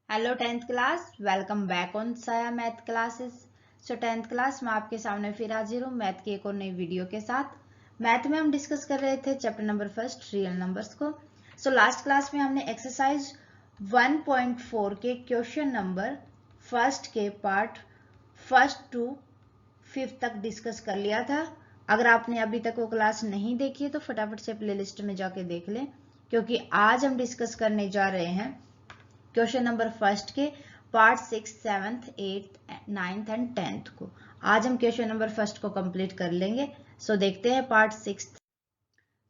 Hello tenth class, welcome back on Saya math classes. So tenth class में आपके सामने फिर हाजिर हूँ मैथ की एक और नई वीडियो के साथ। मैथ में हम डिस्कस कर रहे थे chapter number first real numbers को। सो लास्ट क्लास में हमने एक्सरसाइज 1.4 के क्वेश्चन नंबर फर्स्ट के पार्ट फर्स्ट टू फिफ्थ तक डिस्कस कर लिया था। अगर आपने अभी तक वो क्लास नहीं देखी है तो फटाफट से प्लेलिस्ट में जाके देख लें, क्योंकि आज हम डिस्कस करने जा रहे हैं क्वेश्चन नंबर फर्स्ट के part 6, 7th, 8th, 9th and 10th को। आज हम क्वेश्चन नंबर फर्स्ट को कंप्लीट कर लेंगे। सो देखते हैं पार्ट 6।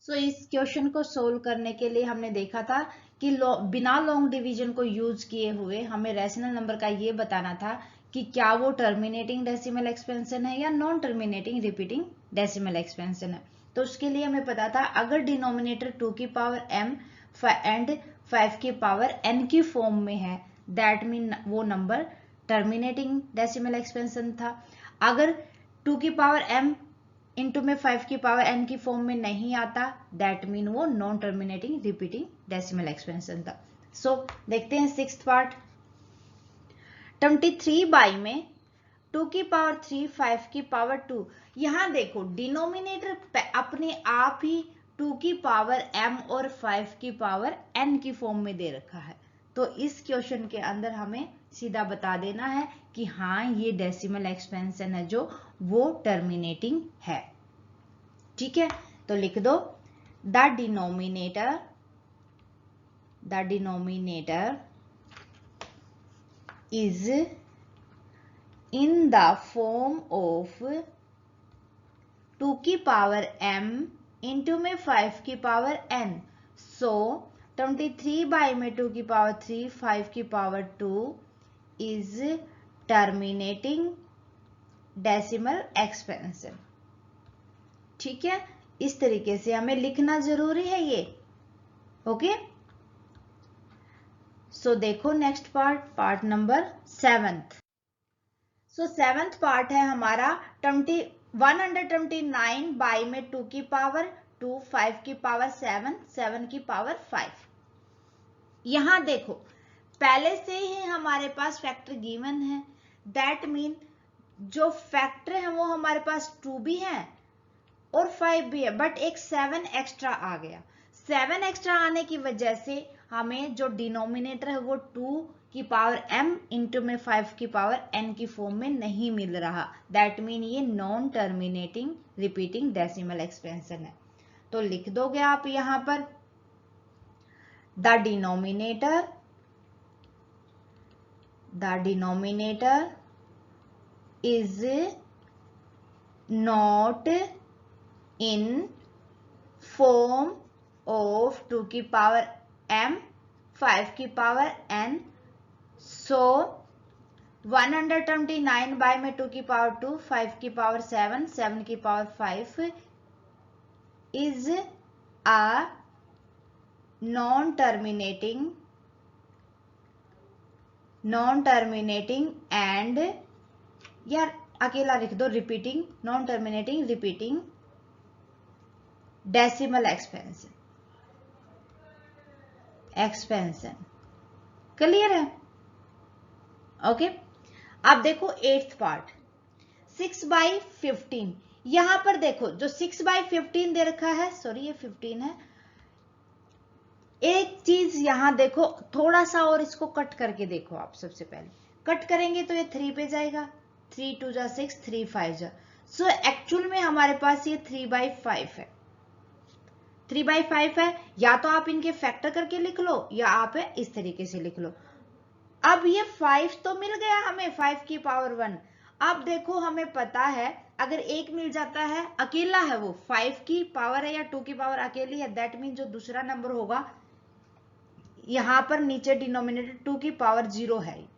सो इस क्वेश्चन को सोल्व करने के लिए हमने देखा था कि बिना लॉन्ग डिवीजन को यूज किए हुए हमें रैशनल नंबर का ये बताना था कि क्या वो टर्मिनेटिंग डेसिमल एक्सपेंशन है या non terminating repeating decimal expansion है। तो उसके लिए हमें पता था अगर डिनोमिनेटर 2 की पावर m एंड 5 की पावर n की फॉर्म में है, दैट मीन वो नंबर टर्मिनेटिंग डेसिमल एक्सपेंशन था। अगर 2 की पावर m इंटू में 5 की पावर n की फॉर्म में नहीं आता, दैट मीन वो non terminating repeating decimal expansion था। सो देखते हैं सिक्स्थ पार्ट। 23 बाई में 2 की पावर 3, 5 की पावर 2। यहां देखो डिनोमिनेटर अपने आप ही 2 की पावर m और 5 की पावर n की फॉर्म में दे रखा है। तो इस क्वेश्चन के अंदर हमें सीधा बता देना है कि हाँ ये डेसिमल एक्सपेंशन है जो वो टर्मिनेटिंग है। ठीक है, तो लिख दो the denominator is in the form of 2 की पावर m इंटू में 5 की पावर n। सो 23 बाई में 2 की पावर 3, 5 की power 2 is terminating decimal expansion. ठीक है, इस तरीके से हमें लिखना जरूरी है ये। ओके, सो देखो नेक्स्ट पार्ट नंबर 7th। सो 7th पार्ट है हमारा 129 बाई में 2 की पावर 2, 5 की पावर 7, 7 की पावर 5। यहां देखो पहले से ही हमारे पास फैक्टर गिवन है, दैट मीन जो फैक्टर है वो हमारे पास 2 भी है और 5 भी है, बट एक 7 एक्स्ट्रा आ गया। 7 एक्स्ट्रा आने की वजह से हमें जो डिनोमिनेटर है वो 2 की पावर m इंटू में 5 की पावर n की फॉर्म में नहीं मिल रहा, दैट मीन ये non terminating repeating decimal expansion है। तो लिख दोगे आप यहां पर the denominator is not in form of 2 की पावर m, 5 की पावर n। सो 129 बाय में 2 की पावर 2, 5 की पावर 7, 7 की power 5 is a non terminating and, यार अकेला लिख दो repeating, non terminating repeating decimal expansion. Clear है? ओके, अब देखो 8th पार्ट 6 बाई 15। यहां पर देखो जो 6 बाई 15 दे रखा है, सॉरी ये 15 है। एक चीज यहां देखो, थोड़ा सा और इसको कट करके देखो आप। सबसे पहले कट करेंगे तो ये 3 पे जाएगा, 3 2 जा 6, 3 5 जा। सो एक्चुअल में हमारे पास ये 3 बाई 5 है, 3 बाई 5 है। या तो आप इनके फैक्टर करके लिख लो या आप इस तरीके से लिख लो। अब ये 5 तो मिल गया हमें, 5 की पावर 1। अब देखो हमें पता है अगर एक मिल जाता है, अकेला है वो, 5 की पावर है या 2 की पावर अकेली है, दैट मीन जो दूसरा नंबर होगा यहां पर नीचे डिनोमिनेटर 2 की पावर 0 है,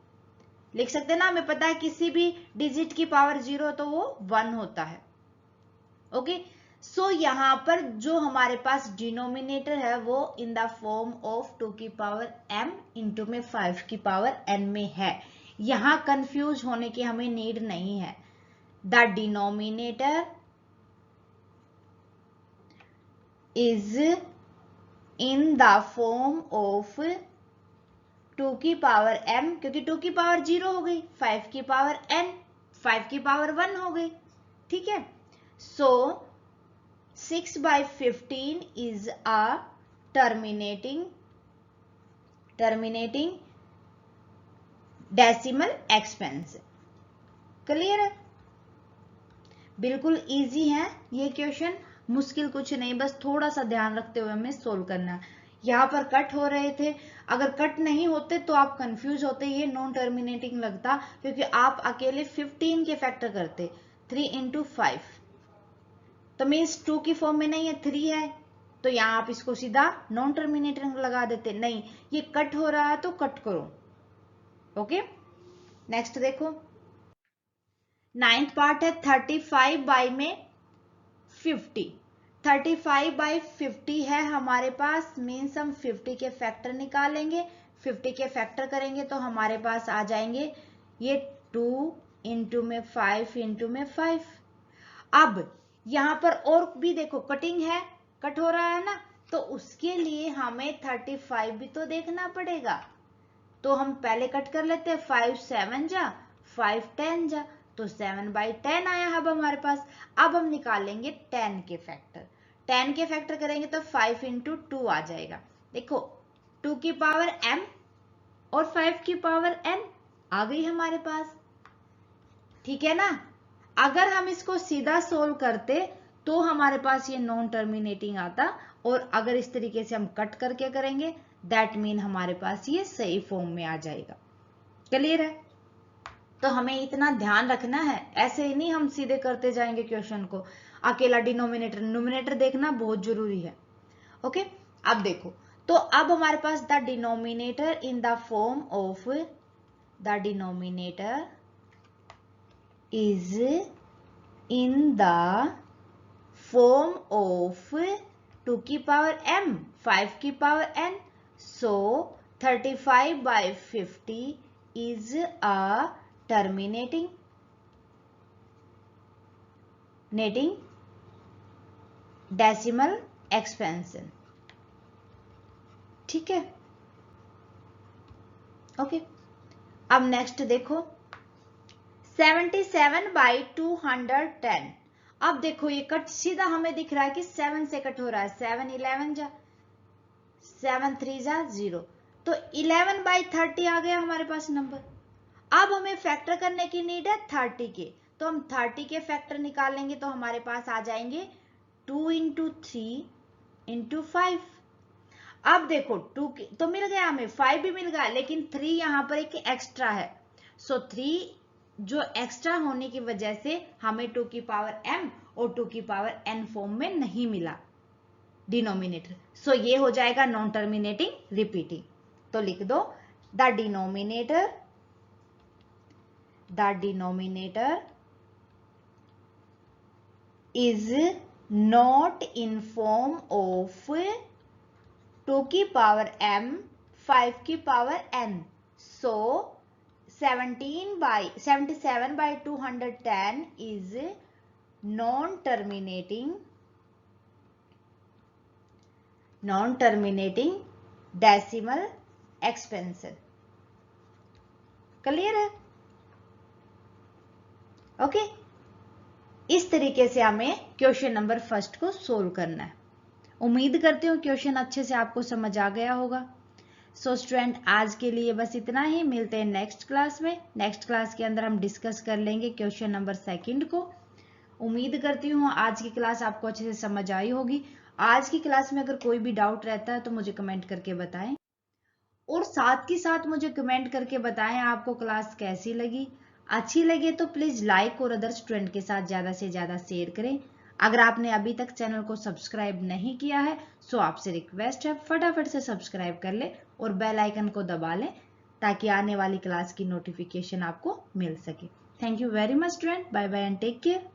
लिख सकते ना। हमें पता है किसी भी डिजिट की पावर 0 तो वो 1 होता है। ओके, सो यहां पर जो हमारे पास डिनोमिनेटर है वो इन द फॉर्म ऑफ 2 की पावर m इंटू में 5 की पावर n में है। यहां कंफ्यूज होने की हमें नीड नहीं है। The denominator is in the form of 2 की पावर m, क्योंकि 2 की पावर 0 हो गई, 5 की पावर n, 5 की पावर 1 हो गई, ठीक है। सो 6/15 is a terminating decimal expansion. Clear है? बिल्कुल इजी है ये क्वेश्चन, मुश्किल कुछ नहीं, बस थोड़ा सा ध्यान रखते हुए हमें सोल्व करना है। यहाँ पर कट हो रहे थे, अगर कट नहीं होते तो आप कंफ्यूज होते, ये नॉन टर्मिनेटिंग लगता, क्योंकि आप अकेले 15 के फैक्टर करते, 3 × 5 तो मीन्स 2 की फॉर्म में नहीं है, 3 है, तो यहाँ आप इसको सीधा नॉन टर्मिनेटिंग लगा देते। नहीं, ये कट हो रहा है तो कट करो। ओके, नेक्स्ट देखो, 9th पार्ट है 35 में 50। 35/50 है हमारे पास, मीन्स हम 50 के फैक्टर निकालेंगे, 50 के फैक्टर करेंगे तो हमारे पास आ जाएंगे ये 2 × में 5 × में 5। अब यहाँ पर और भी देखो कटिंग है, कट हो रहा है ना, तो उसके लिए हमें 35 भी तो देखना पड़ेगा, तो हम पहले कट कर लेते हैं, 5 7 जा, 5 10 जा, तो 7/10 आया अब हमारे पास। अब हम निकालेंगे 10 के फैक्टर, 10 के फैक्टर करेंगे तो 5 × 2 आ जाएगा। देखो 2 की पावर m और 5 की पावर n आ गई हमारे पास, ठीक है ना। अगर हम इसको सीधा सोल्व करते तो हमारे पास ये नॉन टर्मिनेटिंग आता, और अगर इस तरीके से हम कट करके करेंगे दैट मीन हमारे पास ये सही फॉर्म में आ जाएगा। क्लियर है? तो हमें इतना ध्यान रखना है, ऐसे ही नहीं हम सीधे करते जाएंगे क्वेश्चन को, अकेला डिनोमिनेटर न्यूमिनेटर देखना बहुत जरूरी है। ओके, अब देखो, तो अब हमारे पास the denominator in the form of, the denominator is in the form of 2 की पावर m, 5 की power n, so 35/50 is a terminating decimal expansion, ठीक है। ओके, अब नेक्स्ट देखो 77/210। अब देखो ये कट सीधा हमें दिख रहा है कि 7 से कट हो रहा है, 7 11 जा, 7 3 जा 0, तो 11/30 आ गया हमारे पास नंबर। अब हमें फैक्टर करने की नीड है 30 के, तो हम 30 के फैक्टर निकालेंगे तो हमारे पास आ जाएंगे 2 × 3 × 5। अब देखो 2 तो मिल गया हमें, 5 भी मिल गया, लेकिन 3 यहाँ पर एक एक्स्ट्रा है, सो 3 जो एक्स्ट्रा होने की वजह से हमें 2 की पावर m और 2 की पावर n फॉर्म में नहीं मिला डिनोमिनेटर, सो ये हो जाएगा नॉन टर्मिनेटिंग रिपीटिंग। तो लिख दो the denominator is not in form of 2 की पावर m, 5 की power n, so 77/210 is non-terminating decimal expansion. Clear है? ओके, इस तरीके से हमें क्वेश्चन नंबर फर्स्ट को सोल्व करना है। उम्मीद करती हूँ क्वेश्चन अच्छे से आपको समझ आ गया होगा। सो स्टूडेंट, आज के लिए बस इतना ही, मिलते हैं नेक्स्ट क्लास में। नेक्स्ट क्लास के अंदर हम डिस्कस कर लेंगे क्वेश्चन नंबर सेकंड को। उम्मीद करती हूँ आज की क्लास आपको अच्छे से समझ आई होगी। आज की क्लास में अगर कोई भी डाउट रहता है तो मुझे कमेंट करके बताएं, और साथ के साथ मुझे कमेंट करके बताएं आपको क्लास कैसी लगी। अच्छी लगे तो प्लीज लाइक और अदर स्टूडेंट के साथ ज्यादा से ज्यादा शेयर करें। अगर आपने अभी तक चैनल को सब्सक्राइब नहीं किया है सो आपसे रिक्वेस्ट है फटाफट से सब्सक्राइब कर ले और बेल आइकन को दबा लें, ताकि आने वाली क्लास की नोटिफिकेशन आपको मिल सके। Thank you very much student, bye bye and take care.